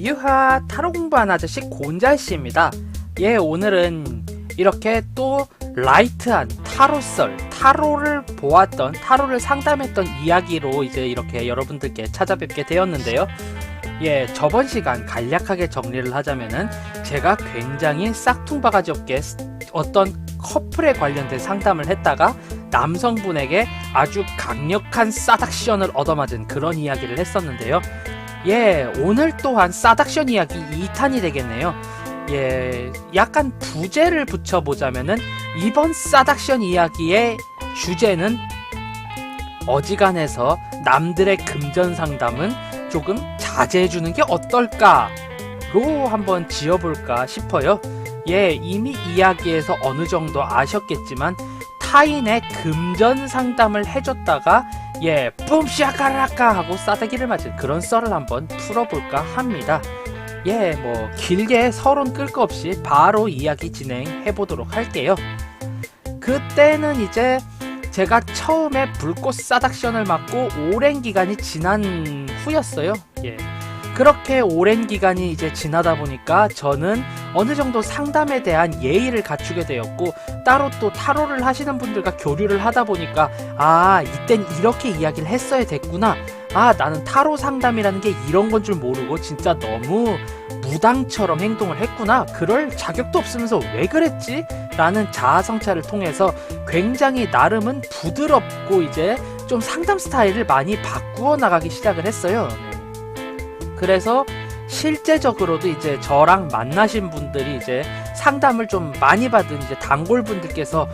유하 타로 공부하는 아저씨 곤잘씨입니다. 예, 오늘은 이렇게 또 라이트한 타로썰, 타로를 보았던, 타로를 상담했던 이야기로 이제 이렇게 여러분들께 찾아뵙게 되었는데요. 예, 저번 시간 간략하게 정리를 하자면은 제가 굉장히 싹퉁바가지 없게 어떤 커플에 관련된 상담을 했다가 남성분에게 아주 강력한 싸닥션을 얻어맞은 그런 이야기를 했었는데요. 예, 오늘 또한 싸닥션 이야기 2탄이 되겠네요. 예, 약간 부제를 붙여보자면은 이번 싸닥션 이야기의 주제는 어지간해서 남들의 금전 상담은 조금 자제해주는 게 어떨까로 한번 지어볼까 싶어요. 예, 이미 이야기에서 어느 정도 아셨겠지만 타인의 금전 상담을 해줬다가 예, 뿜시아까라까 하고 싸대기를 맞은 그런 썰을 한번 풀어볼까 합니다. 예, 뭐 길게 서론 끌 거 없이 바로 이야기 진행해보도록 할게요. 그때는 이제 제가 처음에 불꽃 싸닥션을 맞고 오랜 기간이 지난 후였어요. 예. 그렇게 오랜 기간이 이제 지나다 보니까 저는 어느 정도 상담에 대한 예의를 갖추게 되었고, 따로 또 타로를 하시는 분들과 교류를 하다 보니까 아, 이땐 이렇게 이야기를 했어야 됐구나. 아, 나는 타로 상담이라는 게 이런 건 줄 모르고 진짜 너무 무당처럼 행동을 했구나. 그럴 자격도 없으면서 왜 그랬지? 라는 자아성찰을 통해서 굉장히 나름은 부드럽고 이제 좀 상담 스타일을 많이 바꾸어 나가기 시작을 했어요. 그래서 실제적으로도 이제 저랑 만나신 분들이 이제 상담을 좀 많이 받은 이제 단골분들께서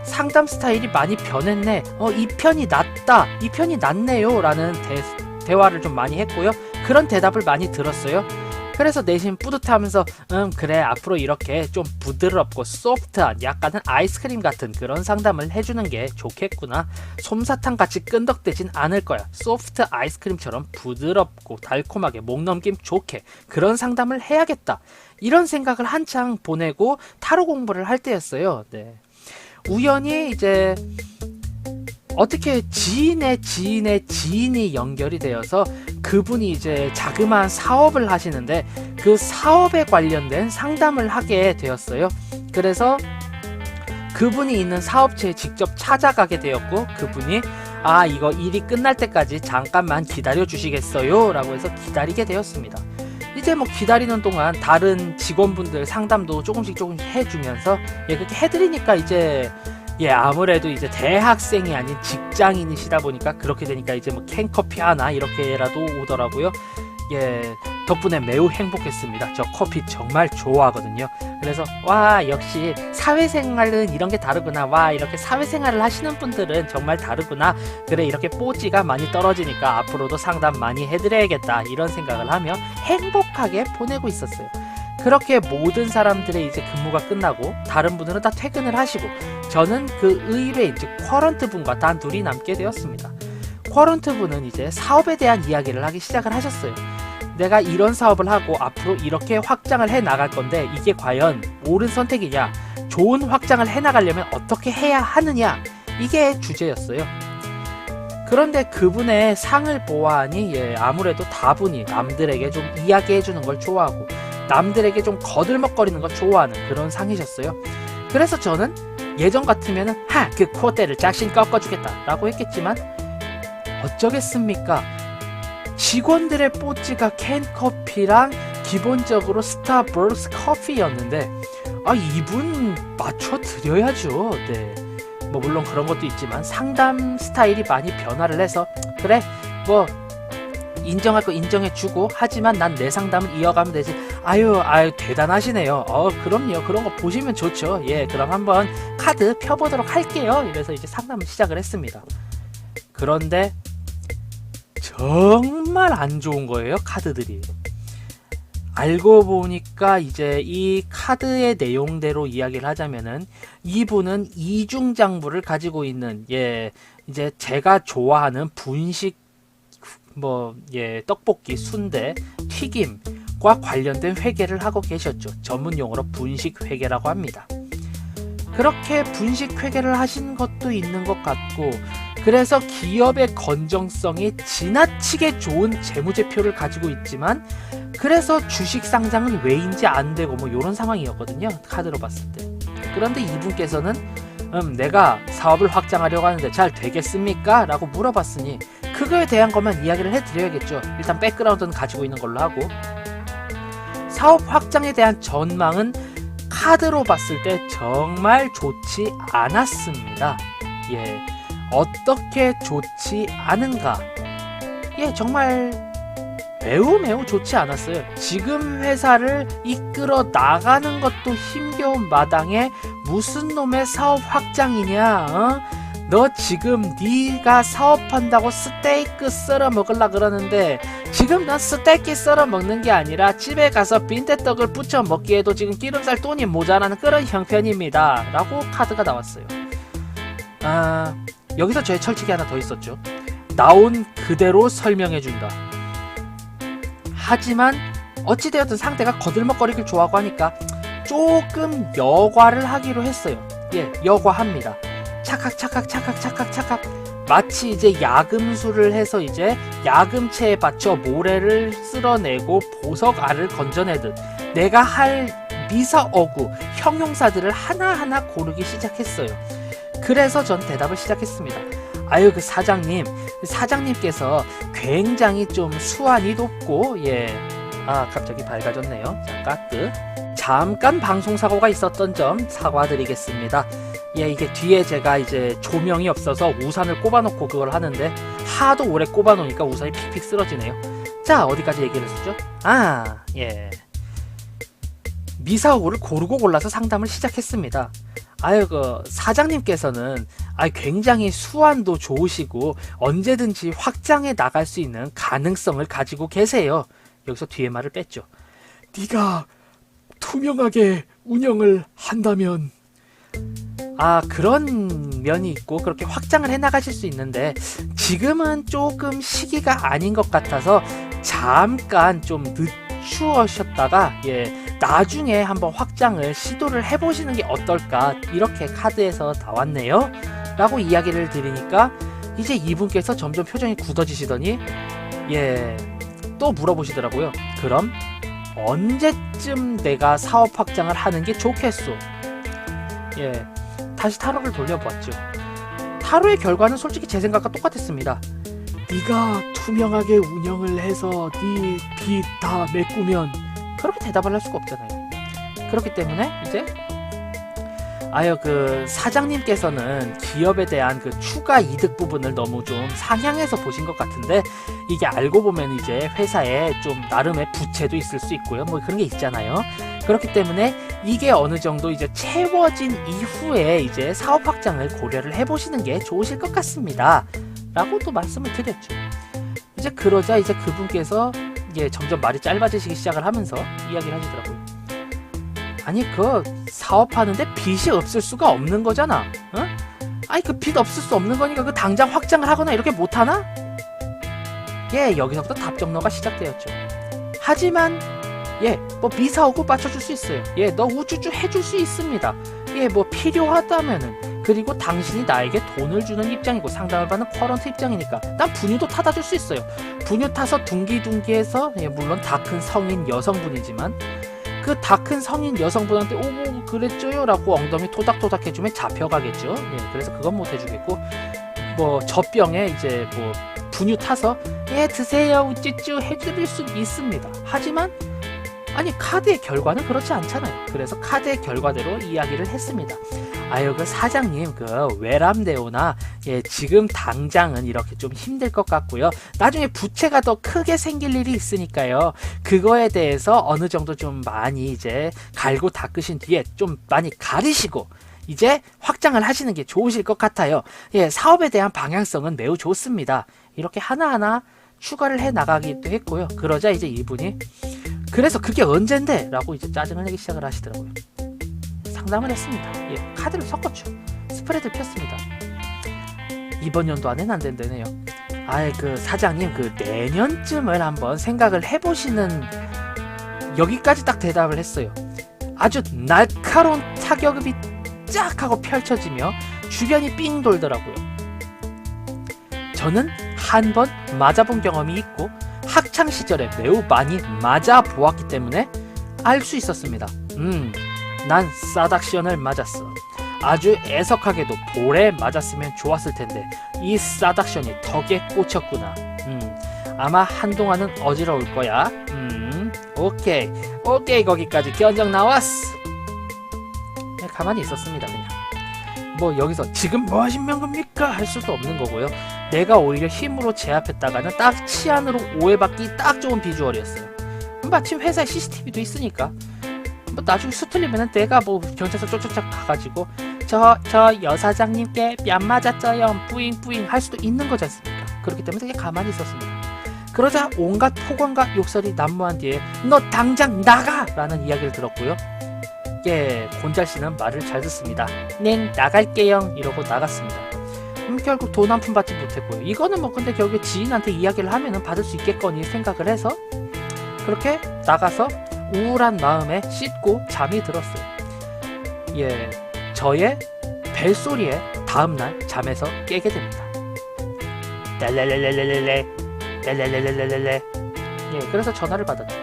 상담 스타일이 많이 변했네. 이 편이 낫다. 이 편이 낫네요. 라는 대화를 좀 많이 했고요. 그런 대답을 많이 들었어요. 그래서 내심 뿌듯하면서 그래, 앞으로 이렇게 좀 부드럽고 소프트한 약간은 아이스크림 같은 그런 상담을 해주는 게 좋겠구나. 솜사탕 같이 끈덕대진 않을 거야. 소프트 아이스크림처럼 부드럽고 달콤하게 목 넘김 좋게 그런 상담을 해야겠다. 이런 생각을 한창 보내고 타로 공부를 할 때였어요. 네. 우연히 이제 어떻게 지인의 지인이 연결이 되어서 그분이 이제 자그마한 사업을 하시는데 그 사업에 관련된 상담을 하게 되었어요. 그래서 그분이 있는 사업체에 직접 찾아가게 되었고, 그분이 이거 일이 끝날 때까지 잠깐만 기다려 주시겠어요? 라고 해서 기다리게 되었습니다. 이제 뭐 기다리는 동안 다른 직원분들 상담도 조금씩 해주면서 그렇게 해드리니까 이제 아무래도 이제 대학생이 아닌 직장인이시다 보니까 그렇게 되니까 이제 뭐 캔커피 하나 이렇게라도 오더라고요. 예, 덕분에 매우 행복했습니다. 저 커피 정말 좋아하거든요. 그래서 와, 역시 사회생활은 이런 게 다르구나. 와, 이렇게 사회생활을 하시는 분들은 정말 다르구나. 그래, 이렇게 뽀찌가 많이 떨어지니까 앞으로도 상담 많이 해드려야겠다. 이런 생각을 하며 행복하게 보내고 있었어요. 그렇게 모든 사람들의 이제 근무가 끝나고 다른 분들은 다 퇴근을 하시고 저는 그 의뢰인, 즉 쿼런트 분과 단둘이 남게 되었습니다. 쿼런트 분은 이제 사업에 대한 이야기를 하기 시작을 하셨어요. 내가 이런 사업을 하고 앞으로 이렇게 확장을 해 나갈 건데 이게 과연 옳은 선택이냐, 좋은 확장을 해 나가려면 어떻게 해야 하느냐, 이게 주제였어요. 그런데 그분의 상을 보아하니 아무래도 다분히 남들에게 좀 이야기해 주는 걸 좋아하고 남들에게 좀 거들먹거리는 걸 좋아하는 그런 상이셨어요. 그래서 저는 예전 같으면은 그 콧대를 짝신 꺾어주겠다 라고 했겠지만 어쩌겠습니까? 직원들의 뽀찌가 캔커피랑 기본적으로 스타벅스 커피였는데 이분 맞춰드려야죠. 네. 뭐 물론 그런 것도 있지만 상담 스타일이 많이 변화를 해서 그래, 뭐 인정할 거 인정해주고, 하지만 난 내 상담을 이어가면 되지. 아유 대단하시네요. 그럼요, 그런 거 보시면 좋죠. 예, 그럼 한번 카드 펴보도록 할게요. 이래서 이제 상담을 시작을 했습니다. 그런데 정말 안 좋은 거예요, 카드들이. 알고 보니까 이제 이 카드의 내용대로 이야기를 하자면은 이분은 이중장부를 가지고 있는 이제 제가 좋아하는 분식 떡볶이, 순대, 튀김과 관련된 회계를 하고 계셨죠. 전문 용어로 분식 회계라고 합니다. 그렇게 분식 회계를 하신 것도 있는 것 같고 그래서 기업의 건전성이 지나치게 좋은 재무제표를 가지고 있지만 그래서 주식 상장은 왜인지 안 되고 뭐 이런 상황이었거든요. 카드로 봤을 때. 그런데 이분께서는 내가 사업을 확장하려고 하는데 잘 되겠습니까? 라고 물어봤으니 그거에 대한 것만 이야기를 해드려야겠죠. 일단 백그라운드는 가지고 있는 걸로 하고 사업 확장에 대한 전망은 카드로 봤을 때 정말 좋지 않았습니다. 예, 어떻게 좋지 않은가? 예, 정말 매우 좋지 않았어요. 지금 회사를 이끌어 나가는 것도 힘겨운 마당에 무슨 놈의 사업 확장이냐? 너 지금 네가 사업한다고 스테이크 썰어 먹으려 그러는데 지금 난 스테이크 썰어 먹는 게 아니라 집에 가서 빈대떡을 부쳐 먹기에도 지금 기름살 돈이 모자라는 그런 형편입니다. 라고 카드가 나왔어요. 여기서 저의 철칙이 하나 더 있었죠. 나온 그대로 설명해준다. 하지만 어찌되었든 상대가 거들먹거리길 좋아하고 하니까 조금 여과를 하기로 했어요. 예, 여과합니다. 착각 마치 이제 야금수를 해서 이제 야금체에 받쳐 모래를 쓸어내고 보석알을 건져내듯 내가 할 미사어구 형용사들을 하나하나 고르기 시작했어요. 그래서 전 대답을 시작했습니다. 아유, 그 사장님께서 굉장히 좀 수완이 높고, 예, 갑자기 밝아졌네요. 자, 까끄. 잠깐 방송사고가 있었던 점 사과드리겠습니다. 예, 이게 뒤에 제가 이제 조명이 없어서 우산을 꼽아놓고 그걸 하는데 하도 오래 꼽아놓으니까 우산이 픽픽 쓰러지네요. 자, 어디까지 얘기를 했었죠? 예. 미사오를 고르고 골라서 상담을 시작했습니다. 아유, 그 사장님께서는 굉장히 수완도 좋으시고 언제든지 확장해 나갈 수 있는 가능성을 가지고 계세요. 여기서 뒤에 말을 뺐죠. 네가 투명하게 운영을 한다면 그런 면이 있고 그렇게 확장을 해 나가실 수 있는데 지금은 조금 시기가 아닌 것 같아서 잠깐 좀 늦추셨다가 나중에 한번 확장을 시도를 해보시는 게 어떨까, 이렇게 카드에서 나왔네요 라고 이야기를 드리니까 이제 이분께서 점점 표정이 굳어지시더니 또 물어보시더라고요. 그럼 언제쯤 내가 사업 확장을 하는 게 좋겠소? 다시 타로를 돌려보았죠. 타로의 결과는 솔직히 제 생각과 똑같았습니다. 네가 투명하게 운영을 해서 네 빚 다 메꾸면, 그렇게 대답을 할 수가 없잖아요. 그렇기 때문에 이제 그 사장님께서는 기업에 대한 그 추가 이득 부분을 너무 좀 상향해서 보신 것 같은데, 이게 알고 보면 이제 회사에 좀 나름의 부채도 있을 수 있고요. 뭐 그런 게 있잖아요. 그렇기 때문에 이게 어느 정도 이제 채워진 이후에 이제 사업 확장을 고려를 해보시는 게 좋으실 것 같습니다. 라고 또 말씀을 드렸죠. 이제 그러자 이제 그분께서 점점 말이 짧아지시기 시작을 하면서 이야기를 하시더라고요. 아니, 그 사업하는데 빚이 없을 수가 없는 거잖아. 그 빚 없을 수 없는 거니까 그 당장 확장을 하거나 이렇게 못하나? 여기서부터 답정너가 시작되었죠. 하지만 뭐 미사오고 맞춰줄 수 있어요. 너 우쭈쭈 해줄 수 있습니다. 뭐 필요하다면은, 그리고 당신이 나에게 돈을 주는 입장이고 상담을 받는 커런트 입장이니까 난 분유도 타다 줄 수 있어요. 분유 타서 둥기둥기해서, 물론 다 큰 성인 여성분이지만 그 다 큰 성인 여성분한테 오고 그랬죠요 라고 엉덩이 토닥토닥 해주면 잡혀가겠죠. 그래서 그건 못 해주겠고, 뭐 젖병에 이제 뭐 분유 타서 드세요 우쭈쭈 해드릴 수 있습니다. 하지만 카드의 결과는 그렇지 않잖아요. 그래서 카드의 결과대로 이야기를 했습니다. 그 사장님, 그 외람되오나 지금 당장은 이렇게 좀 힘들 것 같고요. 나중에 부채가 더 크게 생길 일이 있으니까요. 그거에 대해서 어느 정도 좀 많이 이제 갈고 닦으신 뒤에 좀 많이 가리시고 이제 확장을 하시는 게 좋으실 것 같아요. 사업에 대한 방향성은 매우 좋습니다. 이렇게 하나하나 추가를 해 나가기도 했고요. 그러자 이제 이분이 그래서 그게 언젠데? 라고 이제 짜증을 내기 시작을 하시더라고요. 상담을 했습니다. 카드를 섞었죠. 스프레드를 폈습니다. 이번 연도 안에는 안 된다네요. 그 사장님, 그 내년쯤을 한번 생각을 해보시는, 여기까지 딱 대답을 했어요. 아주 날카로운 타격이 쫙 하고 펼쳐지며 주변이 삥 돌더라고요. 저는 한 번 맞아본 경험이 있고 학창시절에 매우 많이 맞아보았기 때문에 알 수 있었습니다. 난 싸닥션을 맞았어. 아주 애석하게도 볼에 맞았으면 좋았을 텐데 이 싸닥션이 덕에 꽂혔구나. 아마 한동안은 어지러울 거야. 오케이 거기까지 견적 나왔어. 그냥 가만히 있었습니다. 그냥 뭐 여기서 지금 뭐 하시는 겁니까 할 수도 없는 거고요. 내가 오히려 힘으로 제압했다가는 딱 치안으로 오해받기 딱 좋은 비주얼이었어요. 마침 회사에 CCTV도 있으니까 뭐 나중에 수틀리면은 내가 뭐 경찰서 쫓쫓 가가지고 저 여사장님께 뺨 맞았어요 뿌잉뿌잉 할 수도 있는 거지 않습니까? 그렇기 때문에 그냥 가만히 있었습니다. 그러자 온갖 폭언과 욕설이 난무한 뒤에 너 당장 나가! 라는 이야기를 들었고요. 예, 곤잘씨는 말을 잘 듣습니다. 네, 나갈게요 이러고 나갔습니다. 결국 돈 한 푼 받지 못했고요. 이거는 뭐 근데 결국에 지인한테 이야기를 하면은 받을 수 있겠거니 생각을 해서 그렇게 나가서 우울한 마음에 씻고 잠이 들었어요. 예, 저의 벨소리에 다음날 잠에서 깨게 됩니다. 랄랄랄랄랄랄레 랄랄랄랄랄레. 예, 그래서 전화를 받았죠.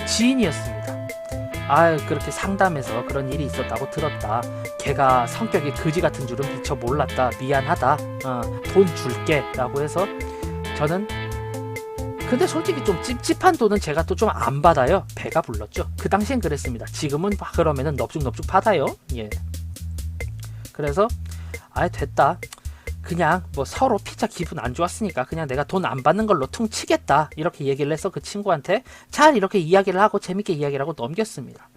지인이었습니다. 그렇게 상담해서 그런 일이 있었다고 들었다. 걔가 성격이 그지 같은 줄은 미처 몰랐다. 미안하다. 돈 줄게 라고 해서 저는 근데 솔직히 좀 찝찝한 돈은 제가 또 좀 안 받아요. 배가 불렀죠. 그 당시엔 그랬습니다. 지금은 그러면은 넙죽넙죽 받아요. 예. 그래서 됐다. 그냥 뭐 서로 피차 기분 안 좋았으니까 그냥 내가 돈 안 받는 걸로 퉁치겠다 이렇게 얘기를 해서 그 친구한테 잘 이렇게 이야기를 하고 재밌게 이야기를 하고 넘겼습니다.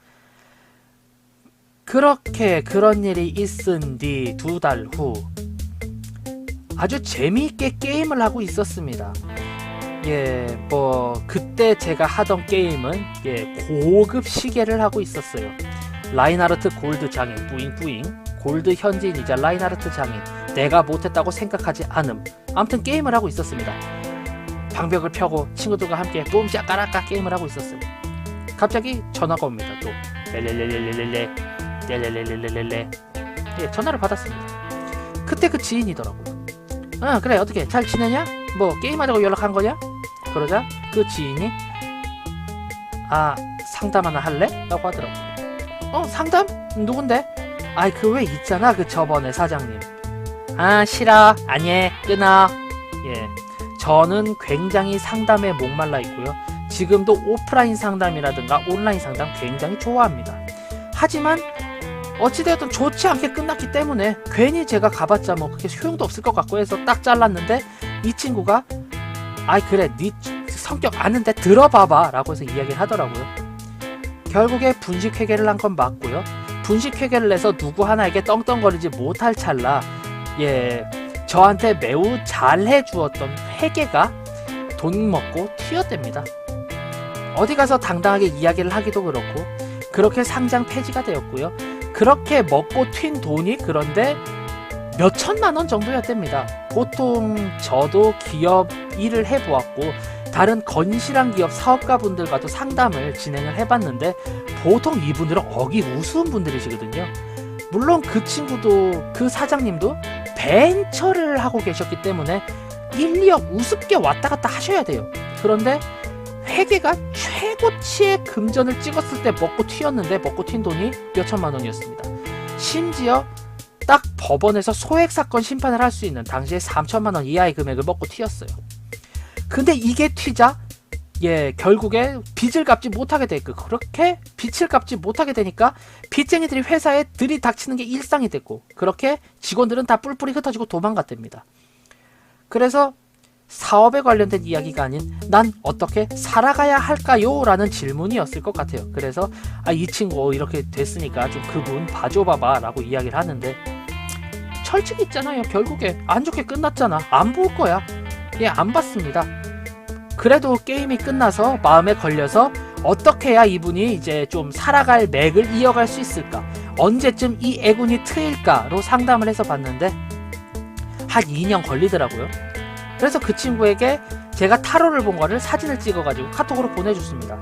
그렇게 그런 일이 있은 뒤 2달 후 아주 재미있게 게임을 하고 있었습니다. 예, 뭐 그때 제가 하던 게임은 고급 시계를 하고 있었어요. 라인하르트 골드 장인 뿌잉뿌잉, 골드 현지인이자 라인하르트 장인, 내가 못했다고 생각하지 않음. 아무튼 게임을 하고 있었습니다. 방벽을 펴고 친구들과 함께 뿜짝까락까 게임을 하고 있었어요. 갑자기 전화가 옵니다. 또 렐렐렐렐렐레 렐렐렐렐렐레. 예, 전화를 받았습니다. 그때 그 지인이더라고요. 그래 어떻게 잘 지내냐? 뭐 게임하자고 연락한 거냐? 그러자 그 지인이 상담 하나 할래? 라고 하더라고요. 상담? 누군데? 그 왜 있잖아 그 저번에 사장님. 싫어 아니 끊어. 예, 저는 굉장히 상담에 목말라 있고요. 지금도 오프라인 상담이라든가 온라인 상담 굉장히 좋아합니다. 하지만 어찌되었든 좋지 않게 끝났기 때문에 괜히 제가 가봤자 뭐 그렇게 효용도 없을 것 같고 해서 딱 잘랐는데 이 친구가 그래 네 성격 아는데 들어봐봐 라고 해서 이야기를 하더라고요. 결국에 분식회계를 한 건 맞고요. 분식회계를 내서 누구 하나에게 떵떵거리지 못할 찰나 저한테 매우 잘해 주었던 회계가 돈 먹고 튀었답니다. 어디 가서 당당하게 이야기를 하기도 그렇고 그렇게 상장 폐지가 되었고요. 그렇게 먹고 튄 돈이 그런데 몇 천만 원 정도였답니다. 보통 저도 기업 일을 해보았고 다른 건실한 기업 사업가분들과도 상담을 진행을 해봤는데 보통 이분들은 어기 우스운 분들이시거든요. 물론 그 친구도 그 사장님도 벤처를 하고 계셨기 때문에 1, 2억 우습게 왔다 갔다 하셔야 돼요. 그런데 회계가 최고치의 금전을 찍었을 때 먹고 튀었는데 먹고 튄 돈이 몇 천만 원이었습니다. 심지어 딱 법원에서 소액 사건 심판을 할 수 있는 당시에 3천만 원 이하의 금액을 먹고 튀었어요. 근데 이게 튀자 결국에 빚을 갚지 못하게 됐고 그렇게 빚을 갚지 못하게 되니까 빚쟁이들이 회사에 들이닥치는 게 일상이 됐고 그렇게 직원들은 다 뿔뿔이 흩어지고 도망갔답니다. 그래서 사업에 관련된 이야기가 아닌 난 어떻게 살아가야 할까요? 라는 질문이었을 것 같아요. 그래서 이 친구 이렇게 됐으니까 좀 그분 봐줘봐봐 라고 이야기를 하는데 철칙 있잖아요. 결국에 안 좋게 끝났잖아. 안 볼 거야. 안 봤습니다. 그래도 게임이 끝나서 마음에 걸려서 어떻게 해야 이분이 이제 좀 살아갈 맥을 이어갈 수 있을까? 언제쯤 이 애군이 트일까로 상담을 해서 봤는데 한 2년 걸리더라고요. 그래서 그 친구에게 제가 타로를 본 거를 사진을 찍어가지고 카톡으로 보내줬습니다.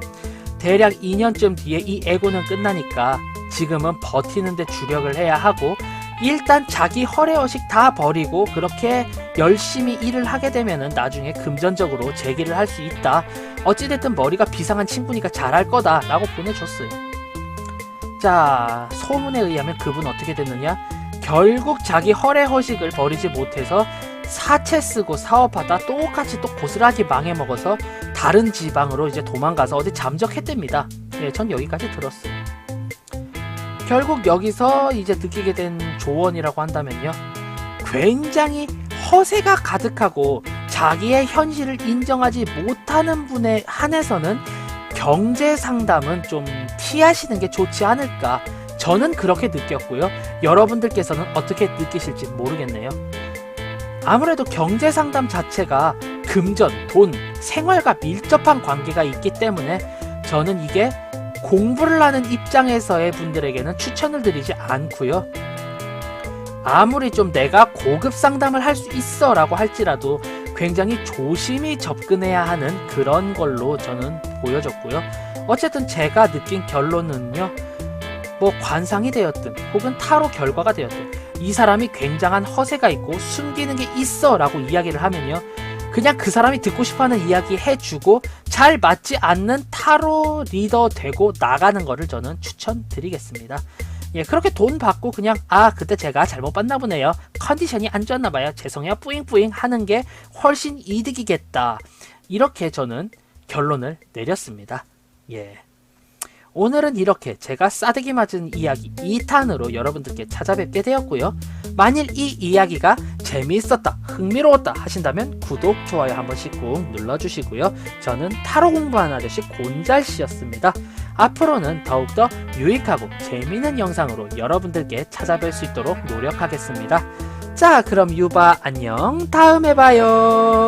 대략 2년쯤 뒤에 이 애고는 끝나니까 지금은 버티는데 주력을 해야 하고 일단 자기 허례허식 다 버리고 그렇게 열심히 일을 하게 되면은 나중에 금전적으로 재기를 할 수 있다. 어찌됐든 머리가 비상한 친구니까 잘할 거다 라고 보내줬어요. 자, 소문에 의하면 그분 어떻게 됐느냐, 결국 자기 허례허식을 버리지 못해서 사채 쓰고 사업하다 똑같이 또 고스란히 망해먹어서 다른 지방으로 이제 도망가서 어디 잠적했답니다. 예, 전 여기까지 들었어요. 결국 여기서 이제 느끼게 된 조언이라고 한다면요, 굉장히 허세가 가득하고 자기의 현실을 인정하지 못하는 분에 한해서는 경제 상담은 좀 피하시는 게 좋지 않을까, 저는 그렇게 느꼈고요. 여러분들께서는 어떻게 느끼실지 모르겠네요. 아무래도 경제 상담 자체가 금전, 돈, 생활과 밀접한 관계가 있기 때문에 저는 이게 공부를 하는 입장에서의 분들에게는 추천을 드리지 않고요. 아무리 좀 내가 고급 상담을 할 수 있어 라고 할지라도 굉장히 조심히 접근해야 하는 그런 걸로 저는 보여졌고요. 어쨌든 제가 느낀 결론은요, 뭐 관상이 되었든 혹은 타로 결과가 되었든 이 사람이 굉장한 허세가 있고 숨기는 게 있어 라고 이야기를 하면요, 그냥 그 사람이 듣고 싶어하는 이야기 해주고 잘 맞지 않는 타로 리더 되고 나가는 거를 저는 추천드리겠습니다. 예, 그렇게 돈 받고 그냥 그때 제가 잘못 봤나 보네요, 컨디션이 안 좋았나 봐요, 죄송해요, 뿌잉뿌잉 하는 게 훨씬 이득이겠다, 이렇게 저는 결론을 내렸습니다. 예, 오늘은 이렇게 제가 싸대기 맞은 이야기 2탄으로 여러분들께 찾아뵙게 되었고요. 만일 이 이야기가 재미있었다, 흥미로웠다 하신다면 구독, 좋아요 한 번씩 꾹 눌러주시고요. 저는 타로 공부하는 아저씨 곤잘씨였습니다. 앞으로는 더욱더 유익하고 재미있는 영상으로 여러분들께 찾아뵐 수 있도록 노력하겠습니다. 자, 그럼 유바 안녕, 다음에 봐요.